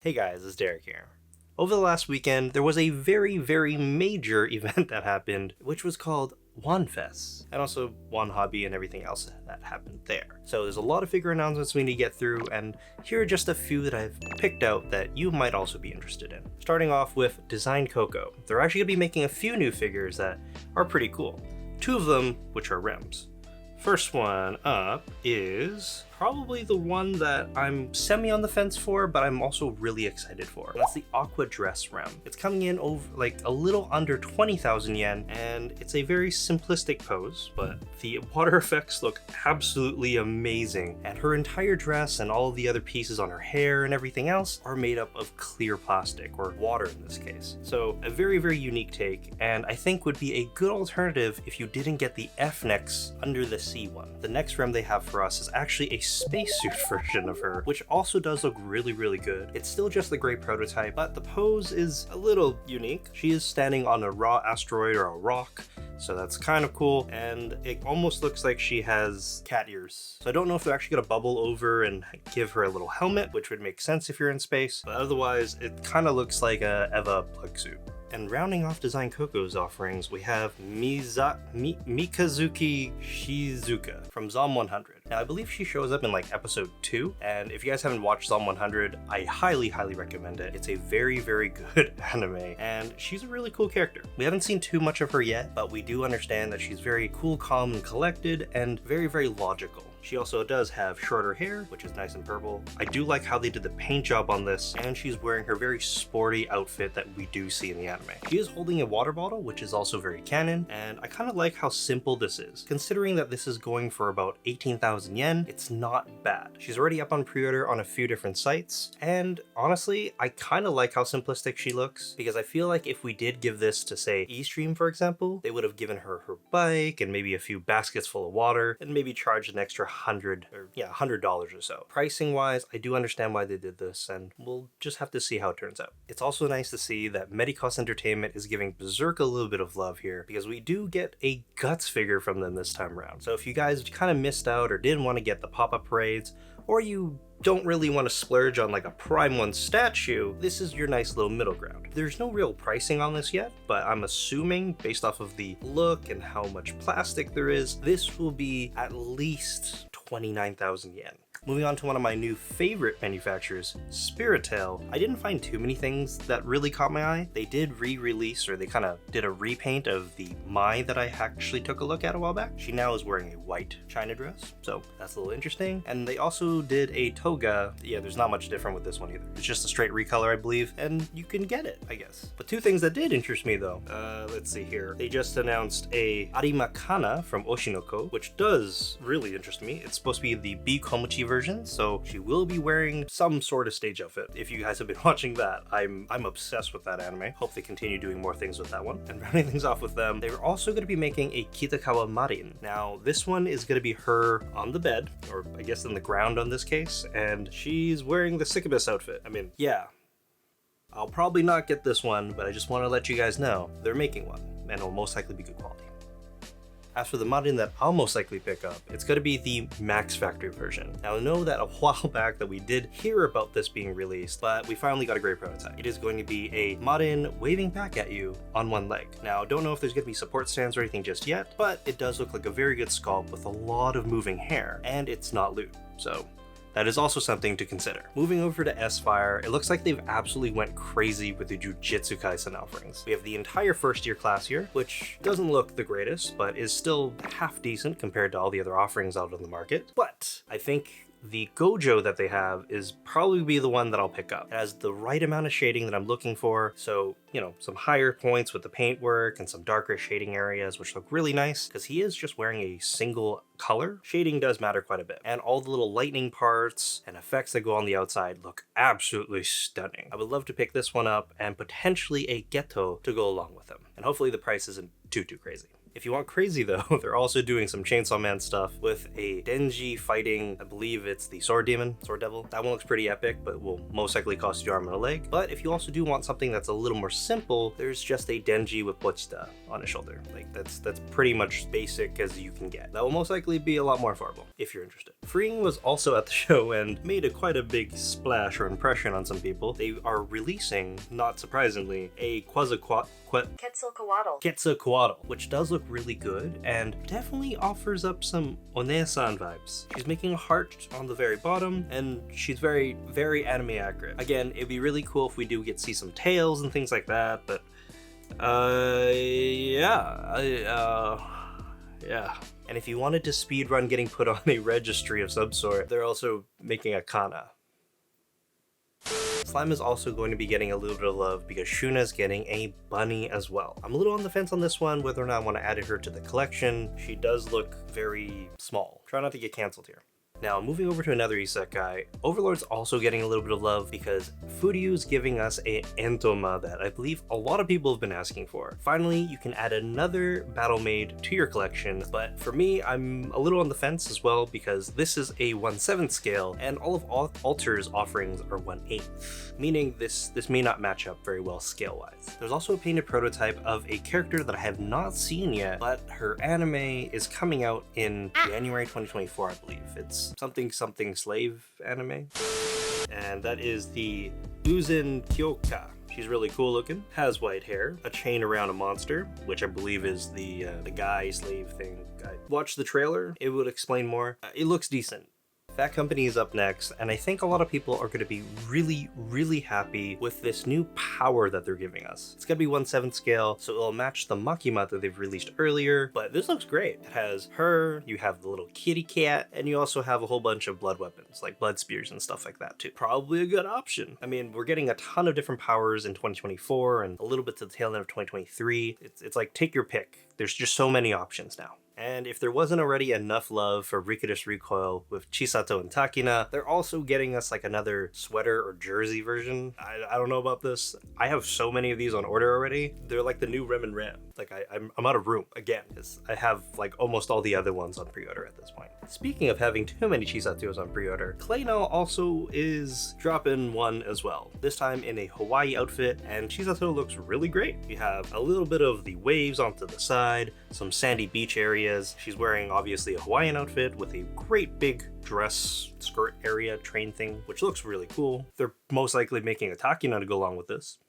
Hey guys, it's Derek here. Over the last weekend, there was a very major event that happened, which was called Wonfes, and also One Hobby and everything else that happened there. So there's a lot of figure announcements we need to get through, and here are just a few that I've picked out that you might also be interested in. Starting off with Design COCO. They're actually going to be making a few new figures that are pretty cool. Two of them, which are Rems. First one up is probably the one that I'm semi on the fence for, but I'm also really excited for. That's the Aqua Dress Rem. It's coming in over like a little under 20,000 yen, and it's a very simplistic pose, but the water effects look absolutely amazing. And her entire dress and all of the other pieces on her hair and everything else are made up of clear plastic, or water in this case. So a very unique take, and I think would be a good alternative if you didn't get the F-Nex under the C one. The next Rem they have for us is actually a spacesuit version of her, which also does look really good. It's still just the gray prototype, but the pose is a little unique. She is standing on a raw asteroid or a rock, so that's kind of cool, and it almost looks like she has cat ears. So I don't know if they're actually gonna bubble over and give her a little helmet, which would make sense if you're in space, but otherwise it kind of looks like a Eva plug suit. And rounding off Design COCO's offerings, we have Mikazuki Shizuka from Zom 100. Now, I believe she shows up in like episode 2, and if you guys haven't watched Zom 100, I highly recommend it. It's a very good anime, and she's a really cool character. We haven't seen too much of her yet, but we do understand that she's very cool, calm, and collected, and very logical. She also does have shorter hair, which is nice and purple. I do like how they did the paint job on this, and she's wearing her very sporty outfit that we do see in the anime. She is holding a water bottle, which is also very canon, and I kind of like how simple this is. Considering that this is going for about 18,000 yen, it's not bad. She's already up on pre-order on a few different sites, and honestly, I kind of like how simplistic she looks, because I feel like if we did give this to, say, Eastream, for example, they would have given her her bike and maybe a few baskets full of water, and maybe charged an extra $100 or so. Pricing wise, I do understand why they did this, and we'll just have to see how it turns out. It's also nice to see that Medicos Entertainment is giving Berserk a little bit of love here, because we do get a Guts figure from them this time around. So if you guys kind of missed out or didn't want to get the pop-up parades, or you don't really want to splurge on like a Prime 1 statue, this is your nice little middle ground. There's no real pricing on this yet, but I'm assuming based off of the look and how much plastic there is, this will be at least 29,000 yen. Moving on to one of my new favorite manufacturers, Spiritale. I didn't find too many things that really caught my eye. They did re-release, or they kind of did a repaint of the Mai that I actually took a look at a while back. She now is wearing a white China dress, so that's a little interesting. And they also did a toga. Yeah, there's not much different with this one either. It's just a straight recolor, I believe, and you can get it, I guess. But two things that did interest me though. Let's see here. They just announced a Arimakana from Oshinoko, which does really interest me. It's supposed to be the B Komuchi version, so she will be wearing some sort of stage outfit. If you guys have been watching that, I'm obsessed with that anime. Hope they continue doing more things with that one. And rounding things off with them, they're also going to be making a Kadokawa Marin. Now, this one is going to be her on the bed, or I guess in the ground on this case, and she's wearing the Succubus outfit. I mean, yeah. I'll probably not get this one, but I just want to let you guys know they're making one, and it'll most likely be good quality. As for the Marin that I'll most likely pick up, it's going to be the Max Factory version. Now, I know that a while back that we did hear about this being released, but we finally got a great prototype. It is going to be a Marin waving back at you on one leg. Now, don't know if there's going to be support stands or anything just yet, but it does look like a very good sculpt with a lot of moving hair, and it's not loot, so that is also something to consider. Moving over to S-Fire, it looks like they've absolutely went crazy with the Jujutsu Kaisen offerings. We have the entire first year class here, which doesn't look the greatest, but is still half decent compared to all the other offerings out on the market. But I think the Gojo that they have is probably be the one that I'll pick up. It has the right amount of shading that I'm looking for, so, you know, some higher points with the paint work and some darker shading areas, which look really nice, because he is just wearing a single color. Shading does matter quite a bit, and all the little lightning parts and effects that go on the outside look absolutely stunning. I would love to pick this one up, and potentially a Geto to go along with him, and hopefully the price isn't too crazy. If you want crazy though, they're also doing some Chainsaw Man stuff with a Denji fighting, I believe it's the Sword Demon, Sword Devil. That one looks pretty epic, but will most likely cost you an arm and a leg. But if you also do want something that's a little more simple, there's just a Denji with Pochita on his shoulder. Like that's pretty much basic as you can get. That will most likely be a lot more affordable if you're interested. FuRyu was also at the show and made quite a big splash or impression on some people. They are releasing, not surprisingly, a Quetzalcoatl, which does look really good and definitely offers up some Onesan vibes. She's making a heart on the very bottom and she's very, very anime accurate. Again, it'd be really cool if we do get to see some tails and things like that, but yeah. And if you wanted to speedrun getting put on a registry of some sort, they're also making a kana. Slime is also going to be getting a little bit of love because Shuna's getting a bunny as well. I'm a little on the fence on this one, whether or not I want to add her to the collection. She does look very small. Try not to get canceled here. Now, moving over to another isekai, Overlord's also getting a little bit of love because FuRyu's giving us a Entoma that I believe a lot of people have been asking for. Finally, you can add another battle maid to your collection, but for me, I'm a little on the fence as well because this is a 1/7 scale and all of Alter's offerings are 1/8, meaning this may not match up very well scale-wise. There's also a painted prototype of a character that I have not seen yet, but her anime is coming out in January 2024, I believe. It's something slave anime, and that is the Uzen Kyoka. She's really cool looking, has white hair, a chain around a monster, which I believe is the guy slave thing. I watched the trailer, it would explain more. It looks decent. That company is up next, and I think a lot of people are going to be really, really happy with this new power that they're giving us. It's going to be 1/7 scale, so it'll match the Makima that they've released earlier, but this looks great. It has her, you have the little kitty cat, and you also have a whole bunch of blood weapons, like blood spears and stuff like that too. Probably a good option. I mean, we're getting a ton of different powers in 2024 and a little bit to the tail end of 2023. It's like, take your pick. There's just so many options now. And if there wasn't already enough love for Ricketus Recoil with Chisato and Takina, they're also getting us like another sweater or jersey version. I don't know about this. I have so many of these on order already. They're like the new Rem and Ram. Like I'm out of room again, because I have like almost all the other ones on pre-order at this point. Speaking of having too many Chisatos on pre-order, Claynel also is dropping one as well. This time in a Hawaii outfit, and Chisato looks really great. You have a little bit of the waves onto the side, some sandy beach areas. She's wearing obviously a Hawaiian outfit with a great big dress skirt area train thing, which looks really cool. They're most likely making a Takina to go along with this.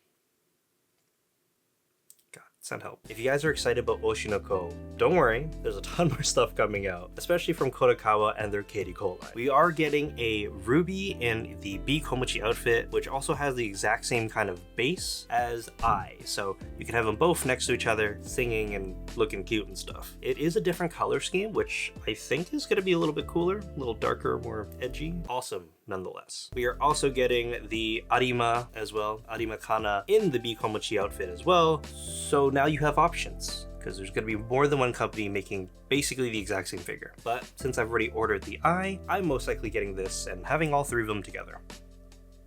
Send help. If you guys are excited about Oshinoko, don't worry, there's a ton more stuff coming out, especially from Kadokawa and their Katie Cole line. We are getting a Ruby in the B Komochi outfit, which also has the exact same kind of base as I, so you can have them both next to each other, singing and looking cute and stuff. It is a different color scheme, which I think is going to be a little bit cooler, a little darker, more edgy. Awesome. Nonetheless. We are also getting the Arima as well, Arima Kana in the B Komochi outfit as well. So now you have options, because there's going to be more than one company making basically the exact same figure. But since I've already ordered the eye, I'm most likely getting this and having all three of them together.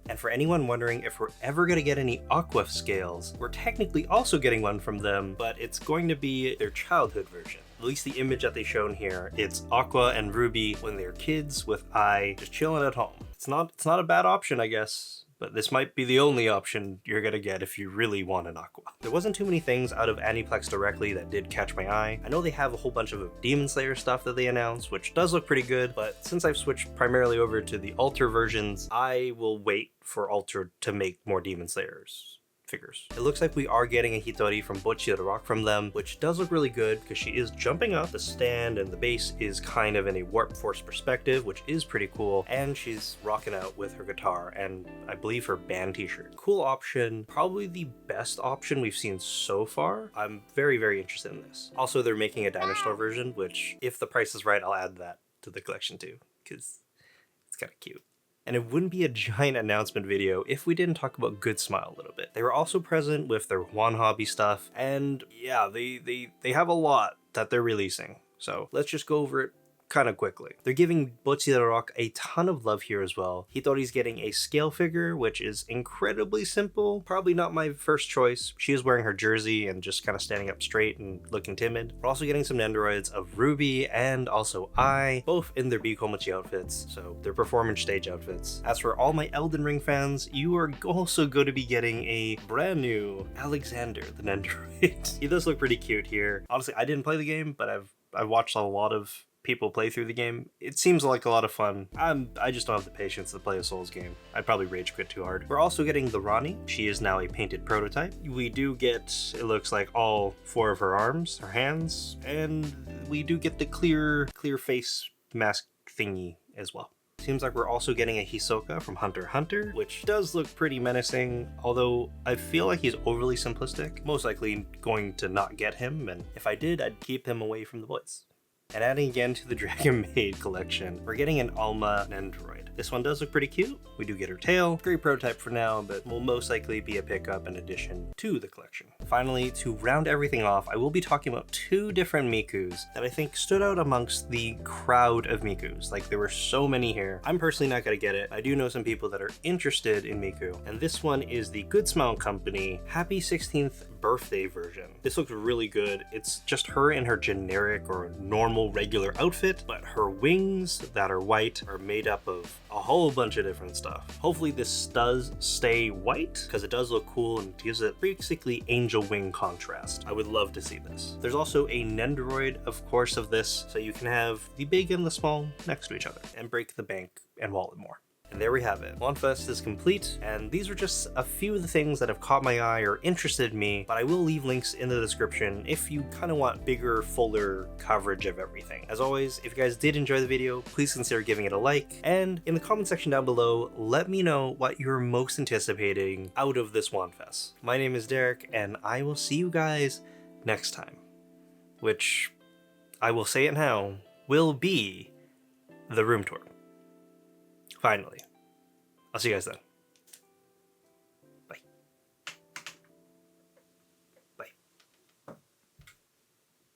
And for anyone wondering if we're ever going to get any Aqua scales, we're technically also getting one from them, but it's going to be their childhood version. At least the image that they've shown here, it's Aqua and Ruby when they're kids with Ai just chilling at home. It's not a bad option, I guess, but this might be the only option you're gonna get if you really want an Aqua. There wasn't too many things out of Aniplex directly that did catch my eye. I know they have a whole bunch of Demon Slayer stuff that they announced, which does look pretty good, but since I've switched primarily over to the Alter versions, I will wait for Alter to make more Demon Slayers figures. It looks like we are getting a Hitori from Bocchi the Rock from them, which does look really good because she is jumping up. The stand and the base is kind of in a warp force perspective, which is pretty cool, and she's rocking out with her guitar and I believe her band t-shirt. Cool option, probably the best option we've seen so far. I'm very, very interested in this. Also, they're making a dinosaur version, which if the price is right, I'll add that to the collection too, because it's kind of cute. And it wouldn't be a giant announcement video if we didn't talk about GoodSmile a little bit. They were also present with their One Hobby stuff, and yeah, they have a lot that they're releasing. So let's just go over it kind of quickly. They're giving Bocchi the Rock a ton of love here as well. Hitori's getting a scale figure, which is incredibly simple. Probably not my first choice. She is wearing her jersey and just kind of standing up straight and looking timid. We're also getting some Nendoroids of Ruby and also Ai, both in their Bikomachi outfits, so their performance stage outfits. As for all my Elden Ring fans, you are also going to be getting a brand new Alexander the Nendoroid. He does look pretty cute here. Honestly, I didn't play the game, but I've watched a lot of people play through the game. It seems like a lot of fun. I just don't have the patience to play a Souls game. I'd probably rage quit too hard. We're also getting the Rani. She is now a painted prototype. We do get, it looks like, all 4 of her arms, her hands, and we do get the clear face mask thingy as well. Seems like we're also getting a Hisoka from Hunter x Hunter, which does look pretty menacing, although I feel like he's overly simplistic. Most likely going to not get him, and if I did, I'd keep him away from the boys. And adding again to the Dragon Maid collection, we're getting an Alma Nendoroid. This one does look pretty cute. We do get her tail. Great prototype for now, but will most likely be a pickup in addition to the collection. Finally, to round everything off, I will be talking about 2 different Mikus that I think stood out amongst the crowd of Mikus. Like, there were so many here. I'm personally not gonna get it. I do know some people that are interested in Miku, and this one is the GoodSmile Company Happy 16th Birthday version. This looks really good. It's just her in her generic or normal regular outfit, but her wings that are white are made up of a whole bunch of different stuff. Hopefully this does stay white, because it does look cool and gives it basically angel wing contrast. I would love to see this. There's also a Nendoroid, of course, of this, so you can have the big and the small next to each other and break the bank and wallet more. And there we have it. Wonfes is complete, and these are just a few of the things that have caught my eye or interested me, but I will leave links in the description if you kind of want bigger, fuller coverage of everything. As always, if you guys did enjoy the video, please consider giving it a like, and in the comment section down below, let me know what you're most anticipating out of this Wonfes. My name is Derek, and I will see you guys next time, which, I will say it now, will be the room tour. Finally. I'll see you guys then.